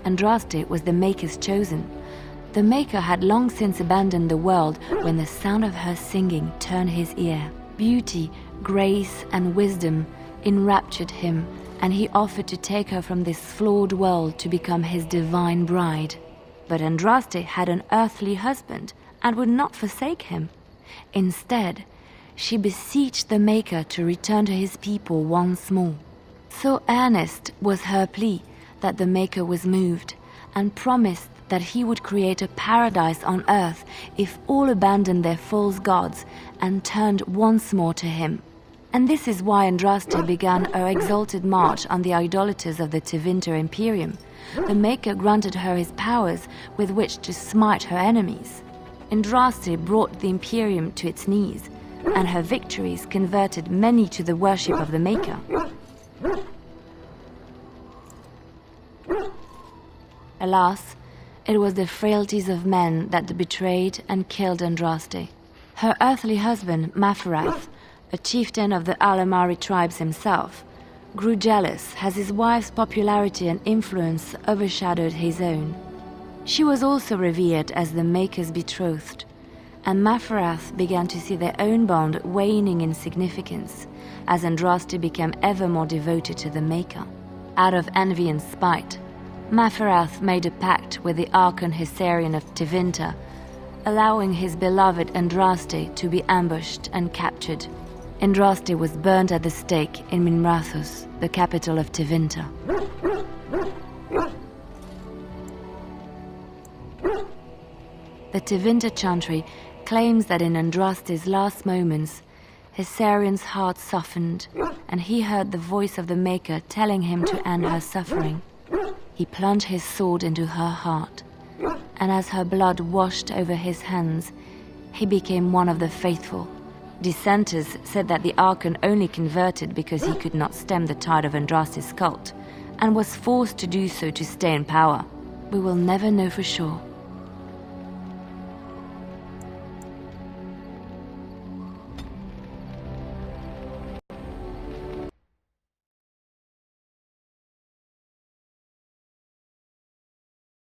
Andraste was the Maker's chosen. The Maker had long since abandoned the world when the sound of her singing turned his ear. Beauty, grace, and wisdom enraptured him, and he offered to take her from this flawed world to become his divine bride. But Andraste had an earthly husband and would not forsake him. Instead, she beseeched the Maker to return to his people once more. So earnest was her plea that the Maker was moved and promised that he would create a paradise on earth if all abandoned their false gods and turned once more to him. And this is why Andraste began her exalted march on the idolaters of the Tevinter Imperium. The Maker granted her his powers with which to smite her enemies. Andraste brought the Imperium to its knees, and her victories converted many to the worship of the Maker. Alas, it was the frailties of men that betrayed and killed Andraste. Her earthly husband, Maferath, a chieftain of the Alamari tribes himself, grew jealous as his wife's popularity and influence overshadowed his own. She was also revered as the Maker's betrothed, and Maferath began to see their own bond waning in significance as Andraste became ever more devoted to the Maker. Out of envy and spite, Maferath made a pact with the Archon Hessarian of Tevinter, allowing his beloved Andraste to be ambushed and captured. Andraste was burned at the stake in Minrathous, the capital of Tevinter. The Tevinter chantry claims that in Andraste's last moments, Hessarian's heart softened, and he heard the voice of the Maker telling him to end her suffering. He plunged his sword into her heart, and as her blood washed over his hands, he became one of the faithful. Dissenters said that the Archon only converted because he could not stem the tide of Andraste's cult, and was forced to do so to stay in power. We will never know for sure.